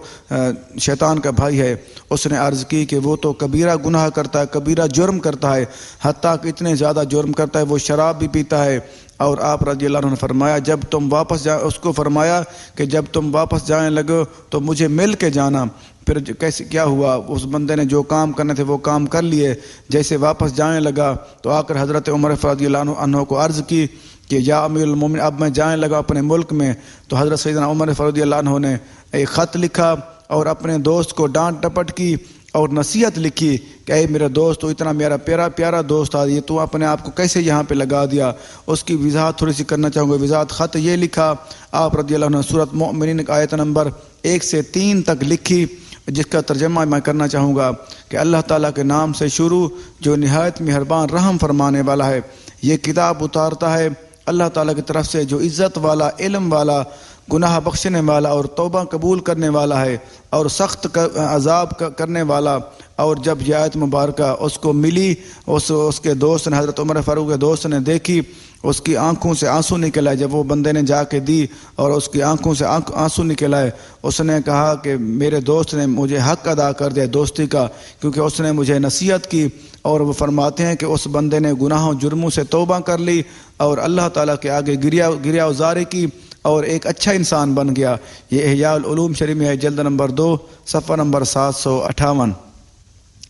شیطان کا بھائی ہے؟ اس نے عرض کی کہ وہ تو کبیرہ گناہ کرتا ہے، کبیرہ جرم کرتا ہے، حتیٰ کہ اتنے زیادہ جرم کرتا ہے وہ شراب بھی پیتا ہے۔ اور آپ رضی اللہ عنہ نے فرمایا جب تم واپس اس کو فرمایا کہ جب تم واپس جانے لگو تو مجھے مل کے جانا۔ پھر کیسے کیا ہوا، اس بندے نے جو کام کرنے تھے وہ کام کر لیے۔ جیسے واپس جانے لگا تو آ کر حضرت عمر رضی اللہ عنہ کو عرض کی کہ یا امیر المومنین اب میں جانے لگا اپنے ملک میں۔ تو حضرت سیدنا عمر رضی اللہ عنہ نے ایک خط لکھا اور اپنے دوست کو ڈانٹ ڈپٹ کی اور نصیحت لکھی کہ اے میرا دوست، تو اتنا میرا پیارا دوست تھا، یہ تو اپنے آپ کو کیسے یہاں پہ لگا دیا؟ اس کی وضاحت تھوڑی سی کرنا چاہوں گا۔ وضاحت خط یہ لکھا، آپ رضی اللہ عنہ سورۃ مومنین آیت نمبر 1 سے 3 تک لکھی، جس کا ترجمہ میں کرنا چاہوں گا کہ اللہ تعالیٰ کے نام سے شروع جو نہایت مہربان رحم فرمانے والا ہے۔ یہ کتاب اتارتا ہے اللہ تعالیٰ کی طرف سے جو عزت والا، علم والا، گناہ بخشنے والا اور توبہ قبول کرنے والا ہے اور سخت عذاب کرنے والا۔ اور جب یہ آیت مبارکہ اس کو ملی، اس کے دوست نے، حضرت عمر فاروق کے دوست نے دیکھی، اس کی آنکھوں سے آنسو نکل آئے۔ جب وہ بندے نے جا کے دی اور اس کی آنکھوں سے آنسو نکل آئے، اس نے کہا کہ میرے دوست نے مجھے حق ادا کر دیا دوستی کا، کیونکہ اس نے مجھے نصیحت کی۔ اور وہ فرماتے ہیں کہ اس بندے نے گناہوں جرموں سے توبہ کر لی اور اللہ تعالیٰ کے آگے گریا ازاری کی اور ایک اچھا انسان بن گیا۔ یہ احیاء العلوم شریف میں ہے، جلد نمبر 2 صفحہ نمبر 758۔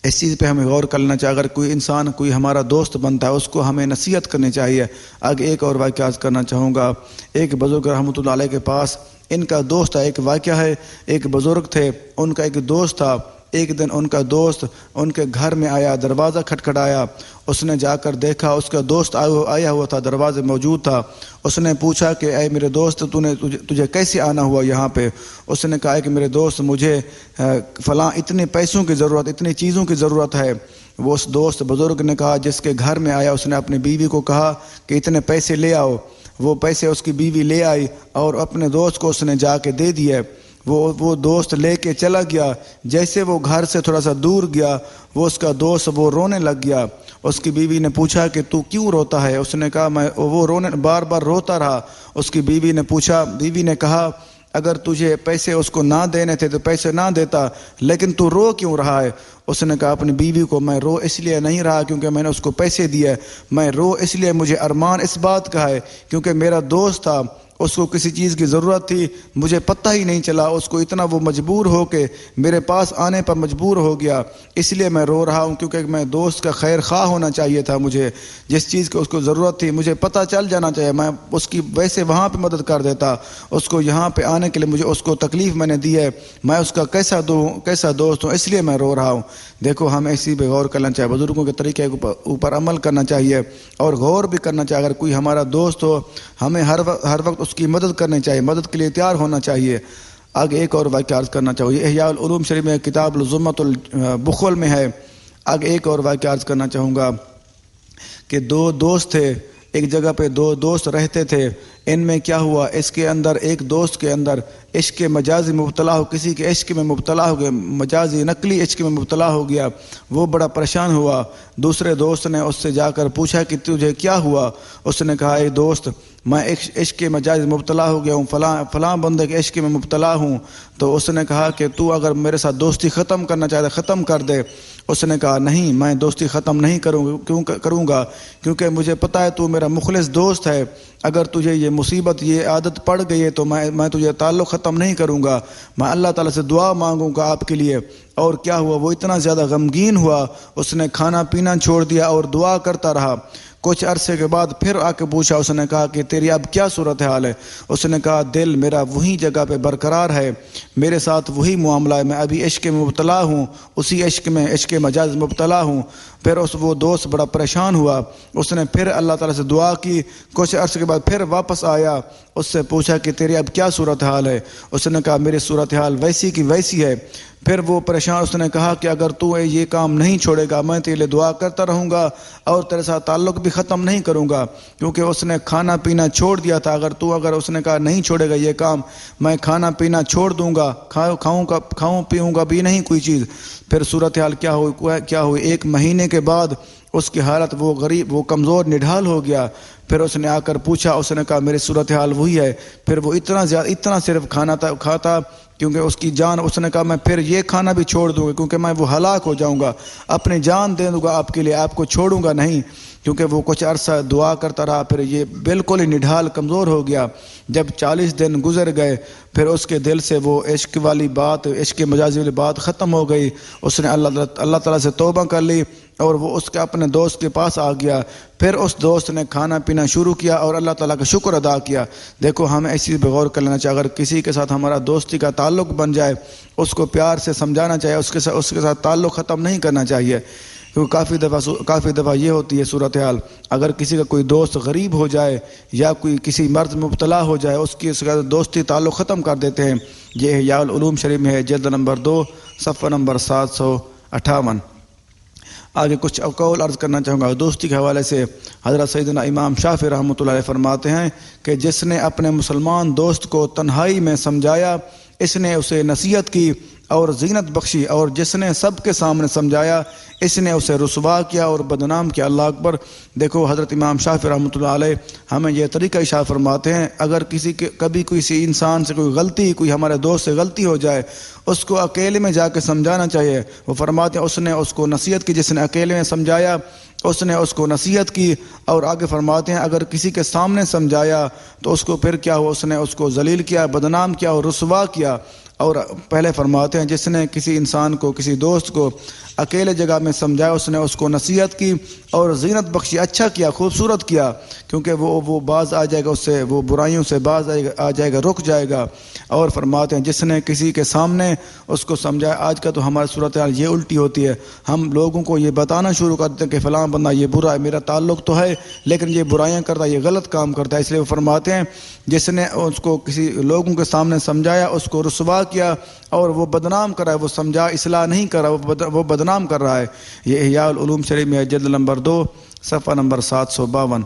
اس چیز پہ ہمیں غور کرنا چاہیے، اگر کوئی انسان کوئی ہمارا دوست بنتا ہے اس کو ہمیں نصیحت کرنی چاہیے۔ آگے ایک اور واقعہ کرنا چاہوں گا۔ ایک بزرگ رحمۃ اللہ علیہ کے پاس ان کا دوست تھا۔ ایک واقعہ ہے، ایک بزرگ تھے، ان کا ایک دوست تھا۔ ایک دن ان کا دوست ان کے گھر میں آیا، دروازہ کھٹکھٹایا۔ اس نے جا کر دیکھا، اس کا دوست آیا ہوا تھا، دروازے موجود تھا۔ اس نے پوچھا کہ اے میرے دوست، تجھے کیسے آنا ہوا یہاں پہ؟ اس نے کہا کہ میرے دوست، مجھے فلاں اتنے پیسوں کی ضرورت، اتنی چیزوں کی ضرورت ہے۔ وہ اس دوست بزرگ نے کہا، جس کے گھر میں آیا، اس نے اپنی بیوی کو کہا کہ اتنے پیسے لے آؤ۔ وہ پیسے اس کی بیوی لے آئی اور اپنے دوست کو اس نے جا کے دے دیے۔ وہ دوست لے کے چلا گیا۔ جیسے وہ گھر سے تھوڑا سا دور گیا، وہ اس کا دوست وہ رونے لگ گیا۔ اس کی بیوی نے پوچھا کہ تو کیوں روتا ہے؟ اس نے کہا وہ بار بار روتا رہا۔ اس کی بیوی نے کہا اگر تجھے پیسے اس کو نہ دینے تھے تو پیسے نہ دیتا، لیکن تو رو کیوں رہا ہے؟ اس نے کہا اپنی بیوی کو، میں رو اس لیے نہیں رہا کیونکہ میں نے اس کو پیسے دیے، میں رو اس لیے مجھے ارمان اس بات کا ہے کیونکہ میرا دوست تھا، اس کو کسی چیز کی ضرورت تھی، مجھے پتہ ہی نہیں چلا، اس کو اتنا وہ مجبور ہو کے میرے پاس آنے پر مجبور ہو گیا، اس لیے میں رو رہا ہوں کیونکہ میں دوست کا خیر خواہ ہونا چاہیے تھا۔ مجھے جس چیز کی اس کو ضرورت تھی مجھے پتہ چل جانا چاہیے، میں اس کی ویسے وہاں پہ مدد کر دیتا، اس کو یہاں پہ آنے کے لیے مجھے اس کو تکلیف میں نے دی ہے، میں اس کا کیسا دوست ہوں، اس لیے میں رو رہا ہوں۔ دیکھو ہم ایسی پہ غور کرنا چاہیے، بزرگوں کے طریقے کے اوپر عمل کرنا چاہیے اور غور بھی کرنا چاہیے۔ اگر کوئی ہمارا دوست ہو ہمیں ہر وقت اس کی مدد کرنی چاہیے، مدد کے لیے تیار ہونا چاہیے۔ آگے ایک اور واقعہ عرض کرنا چاہوں، یہ احیاء العلوم شریف میں کتاب الزمۃ البخل میں ہے۔ آگے ایک اور واقعہ عرض کرنا چاہوں گا کہ دو دوست تھے، ایک جگہ پہ دو دوست رہتے تھے۔ ان میں کیا ہوا، اس کے اندر ایک دوست کے اندر عشق مجازی مبتلا ہو، کسی کے عشق میں مبتلا ہو گیا، مجازی نقلی عشق میں مبتلا ہو گیا، وہ بڑا پریشان ہوا۔ دوسرے دوست نے اس سے جا کر پوچھا کہ تجھے کیا ہوا؟ اس نے کہا اے دوست، میں عشق مجازی مبتلا ہو گیا ہوں، فلاں بندے کے عشق میں مبتلا ہوں۔ تو اس نے کہا کہ تو اگر میرے ساتھ دوستی ختم کرنا چاہتا ختم کر دے۔ اس نے کہا نہیں، میں دوستی ختم نہیں کروں گا کیونکہ مجھے پتہ ہے تو میرا مخلص دوست ہے، اگر تجھے یہ مصیبت یہ عادت پڑ گئی ہے تو میں تجھے تعلق ختم نہیں کروں گا، میں اللہ تعالیٰ سے دعا مانگوں گا آپ کے لیے۔ اور کیا ہوا، وہ اتنا زیادہ غمگین ہوا، اس نے کھانا پینا چھوڑ دیا اور دعا کرتا رہا۔ کچھ عرصے کے بعد پھر آ کے پوچھا، اس نے کہا کہ تیری اب کیا صورتحال ہے؟ اس نے کہا دل میرا وہی جگہ پہ برقرار ہے، میرے ساتھ وہی معاملہ ہے، میں ابھی عشق میں مبتلا ہوں، اسی عشق میں عشق مجاز مبتلا ہوں۔ پھر وہ دوست بڑا پریشان ہوا، اس نے پھر اللہ تعالیٰ سے دعا کی۔ کچھ عرصے کے بعد پھر واپس آیا، اس سے پوچھا کہ تیری اب کیا صورتحال ہے؟ اس نے کہا میری صورتحال ویسی کی ویسی ہے۔ پھر وہ پریشان، اس نے کہا کہ اگر تو یہ کام نہیں چھوڑے گا میں تیرے لیے دعا کرتا رہوں گا اور تیرے ساتھ تعلق بھی ختم نہیں کروں گا، کیونکہ اس نے کھانا پینا چھوڑ دیا تھا۔ اگر اس نے کہا نہیں چھوڑے گا یہ کام، میں کھانا پینا چھوڑ دوں گا، کھاؤں پیوں گا بھی نہیں کوئی چیز۔ پھر صورتحال کیا ہوئی، 1 مہینے کے بعد اس کی حالت وہ کمزور نڈھال ہو گیا۔ پھر اس نے آ کر پوچھا، اس نے کہا میری صورتحال وہی ہے۔ پھر وہ اتنا صرف کھاتا کیونکہ اس کی جان، اس نے کہا میں پھر یہ کھانا بھی چھوڑ دوں گا کیونکہ میں وہ ہلاک ہو جاؤں گا، اپنی جان دے دوں گا آپ کے لیے، آپ کو چھوڑوں گا نہیں۔ کیونکہ وہ کچھ عرصہ دعا کرتا رہا، پھر یہ بالکل ہی نڈھال کمزور ہو گیا۔ جب 40 دن گزر گئے پھر اس کے دل سے وہ عشق والی بات، عشق مجازی والی بات ختم ہو گئی۔ اس نے اللہ تعالیٰ سے توبہ کر لی اور وہ اس کے اپنے دوست کے پاس آ گیا۔ پھر اس دوست نے کھانا پینا شروع کیا اور اللہ تعالیٰ کا شکر ادا کیا۔ دیکھو ہمیں ایسی پہ غور کر لینا چاہیے، اگر کسی کے ساتھ ہمارا دوستی کا تعلق بن جائے اس کو پیار سے سمجھانا چاہیے، اس کے ساتھ تعلق ختم نہیں کرنا چاہیے، کیونکہ کافی دفعہ یہ ہوتی ہے صورتحال، اگر کسی کا کوئی دوست غریب ہو جائے یا کوئی کسی مرض میں مبتلا ہو جائے اس کے دوستی تعلق ختم کر دیتے ہیں۔ یہ احیاء العلوم شریف میں ہے، جلد نمبر 2 صفحہ نمبر 758۔ آگے کچھ قول عرض کرنا چاہوں گا دوستی کے حوالے سے۔ حضرت سیدنا امام شافعی رحمۃ اللہ علیہ فرماتے ہیں کہ جس نے اپنے مسلمان دوست کو تنہائی میں سمجھایا اس نے اسے نصیحت کی اور زینت بخشی، اور جس نے سب کے سامنے سمجھایا اس نے اسے رسوا کیا اور بدنام کیا۔ اللہ اکبر۔ دیکھو حضرت امام شافعی رحمۃ اللہ علیہ ہمیں یہ طریقہ ارشاد فرماتے ہیں، اگر کسی انسان سے کوئی غلطی، کوئی ہمارے دوست سے غلطی ہو جائے، اس کو اکیلے میں جا کے سمجھانا چاہیے۔ وہ فرماتے ہیں اس نے اس کو نصیحت کی، جس نے اکیلے میں سمجھایا اس نے اس کو نصیحت کی، اور آگے فرماتے ہیں اگر کسی کے سامنے سمجھایا تو اس کو پھر کیا ہوا، اس نے اس کو ذلیل کیا، بدنام کیا اور رسوا کیا۔ اور پہلے فرماتے ہیں جس نے کسی انسان کو، کسی دوست کو اکیلے جگہ میں سمجھایا اس نے اس کو نصیحت کی اور زینت بخشی، اچھا کیا، خوبصورت کیا، کیونکہ وہ باز آ جائے گا، اس سے وہ برائیوں سے باز آ جائے گا، رک جائے گا۔ اور فرماتے ہیں جس نے کسی کے سامنے اس کو سمجھایا۔ آج کا تو ہماری صورتحال یہ الٹی ہوتی ہے، ہم لوگوں کو یہ بتانا شروع کرتے ہیں کہ فلاں بندہ یہ برا ہے، میرا تعلق تو ہے لیکن یہ برائیاں کرتا ہے، یہ غلط کام کرتا ہے۔ اس لیے وہ فرماتے ہیں جس نے اس کو کسی لوگوں کے سامنے سمجھایا اس کو رسوا کیا اور وہ بدنام کر رہا ہے، وہ سمجھا اصلاح نہیں کر رہا، وہ بدنام کر رہا ہے۔ یہ احیاء العلوم شریف میں جلد نمبر 2 صفحہ نمبر 752۔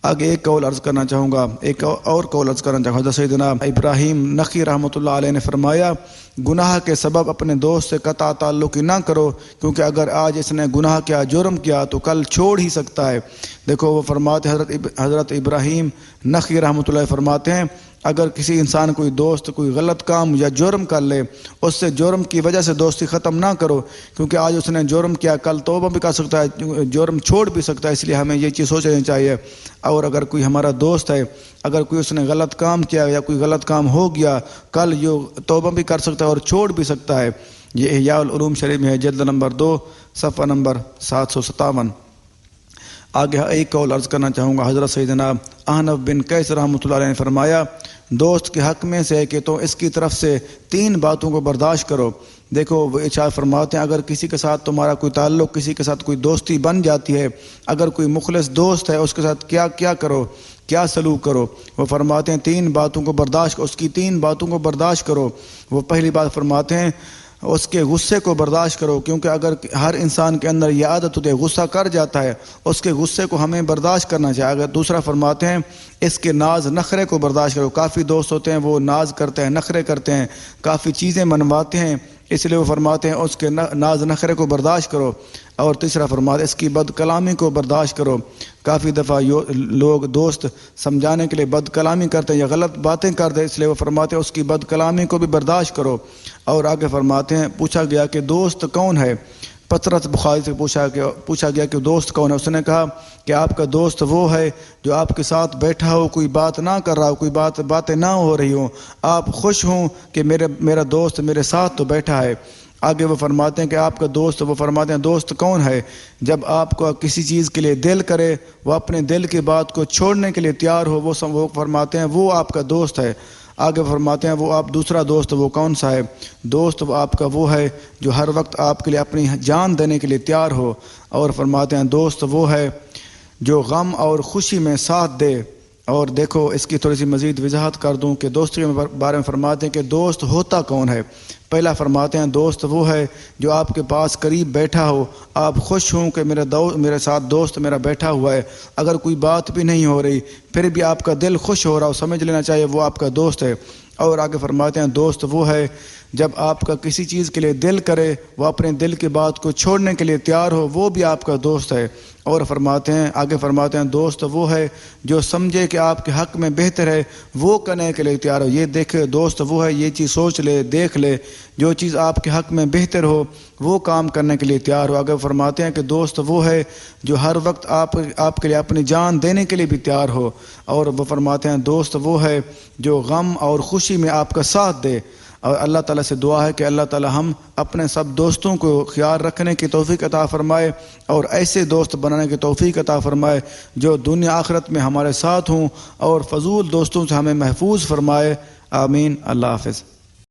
آگے ایک قول عرض کرنا چاہوں گا، ایک اور قول عرض کرنا چاہوں گا۔ حضرت سیدنا ابراہیم نخعی رحمۃ اللہ علیہ نے فرمایا گناہ کے سبب اپنے دوست سے قطع تعلق ہی نہ کرو، کیونکہ اگر آج اس نے گناہ کیا، جرم کیا تو کل چھوڑ ہی سکتا ہے۔ دیکھو وہ فرماتے حضرت ابراہیم نخعی رحمۃ اللہ فرماتے ہیں اگر کسی انسان کوئی دوست کوئی غلط کام یا جرم کر لے، اس سے جرم کی وجہ سے دوستی ختم نہ کرو، کیونکہ آج اس نے جرم کیا، کل توبہ بھی کر سکتا ہے، جرم چھوڑ بھی سکتا ہے۔ اس لیے ہمیں یہ چیز سوچنی چاہیے۔ اور اگر کوئی ہمارا دوست ہے، اگر کوئی اس نے غلط کام کیا یا کوئی غلط کام ہو گیا، کل یہ توبہ بھی کر سکتا ہے اور چھوڑ بھی سکتا ہے۔ یہ احیاء العلوم شریف میں ہے جلد نمبر 2 صفحہ نمبر 757۔ آگے ایک قول عرض کرنا چاہوں گا۔ حضرت سیدنا احنف بن قیس رحمۃ اللہ علیہ نے فرمایا دوست کے حق میں سے کہ تو اس کی طرف سے 3 باتوں کو برداشت کرو۔ دیکھو وہ ارشاد فرماتے ہیں اگر کسی کے ساتھ تمہارا کوئی تعلق، کسی کے ساتھ کوئی دوستی بن جاتی ہے، اگر کوئی مخلص دوست ہے اس کے ساتھ کیا کرو، کیا سلوک کرو۔ وہ فرماتے ہیں 3 باتوں کو برداشت، اس کی 3 باتوں کو برداشت کرو۔ وہ پہلی بات فرماتے ہیں اس کے غصے کو برداشت کرو، کیونکہ اگر ہر انسان کے اندر یہ عادت ہوتی ہے، غصہ کر جاتا ہے، اس کے غصے کو ہمیں برداشت کرنا چاہیے۔ اگر دوسرا فرماتے ہیں اس کے ناز نخرے کو برداشت کرو۔ کافی دوست ہوتے ہیں وہ ناز کرتے ہیں، نخرے کرتے ہیں، کافی چیزیں منواتے ہیں، اس لیے وہ فرماتے ہیں اس کے ناز نخرے کو برداشت کرو۔ اور تیسرا فرماتے ہیں اس کی بد کلامی کو برداشت کرو۔ کافی دفعہ لوگ دوست سمجھانے کے لیے بد کلامی کرتے ہیں یا غلط باتیں کرتے ہیں، اس لیے وہ فرماتے ہیں اس کی بد کلامی کو بھی برداشت کرو۔ اور آگے فرماتے ہیں پوچھا گیا کہ دوست کون ہے؟ پطرس بخاری سے پوچھا گیا کہ دوست کون ہے؟ اس نے کہا کہ آپ کا دوست وہ ہے جو آپ کے ساتھ بیٹھا ہو، کوئی بات نہ کر رہا ہو، کوئی باتیں نہ ہو رہی ہوں، آپ خوش ہوں کہ میرا دوست میرے ساتھ تو بیٹھا ہے۔ آگے وہ فرماتے ہیں کہ آپ کا دوست، وہ فرماتے ہیں دوست کون ہے؟ جب آپ کو کسی چیز کے لیے دل کرے، وہ اپنے دل کی بات کو چھوڑنے کے لیے تیار ہو، وہ فرماتے ہیں وہ آپ کا دوست ہے۔ آگے فرماتے ہیں وہ آپ دوسرا دوست وہ کون سا ہے؟ دوست وہ آپ کا وہ ہے جو ہر وقت آپ کے لیے اپنی جان دینے کے لیے تیار ہو۔ اور فرماتے ہیں دوست وہ ہے جو غم اور خوشی میں ساتھ دے۔ اور دیکھو اس کی تھوڑی سی مزید وضاحت کر دوں کہ دوستی کے بارے میں فرماتے ہیں کہ دوست ہوتا کون ہے۔ پہلا فرماتے ہیں دوست وہ ہے جو آپ کے پاس قریب بیٹھا ہو، آپ خوش ہوں کہ میرے ساتھ دوست میرا بیٹھا ہوا ہے، اگر کوئی بات بھی نہیں ہو رہی پھر بھی آپ کا دل خوش ہو رہا ہو، سمجھ لینا چاہیے وہ آپ کا دوست ہے۔ اور آگے فرماتے ہیں دوست وہ ہے جب آپ کا کسی چیز کے لیے دل کرے، وہ اپنے دل کی بات کو چھوڑنے کے لیے تیار ہو، وہ بھی آپ کا دوست ہے۔ اور آگے فرماتے ہیں دوست وہ ہے جو سمجھے کہ آپ کے حق میں بہتر ہے، وہ کرنے کے لیے تیار ہو۔ یہ دیکھے دوست وہ ہے، یہ چیز سوچ لے، دیکھ لے، جو چیز آپ کے حق میں بہتر ہو وہ کام کرنے کے لیے تیار ہو۔ آگے فرماتے ہیں کہ دوست وہ ہے جو ہر وقت آپ کے لیے اپنی جان دینے کے لیے بھی تیار ہو۔ اور وہ فرماتے ہیں دوست وہ ہے جو غم اور خوشی میں آپ کا ساتھ دے۔ اور اللہ تعالیٰ سے دعا ہے کہ اللہ تعالیٰ ہم اپنے سب دوستوں کو خیال رکھنے کی توفیق عطا فرمائے اور ایسے دوست بنانے کی توفیق عطا فرمائے جو دنیا آخرت میں ہمارے ساتھ ہوں، اور فضول دوستوں سے ہمیں محفوظ فرمائے۔ آمین۔ اللہ حافظ۔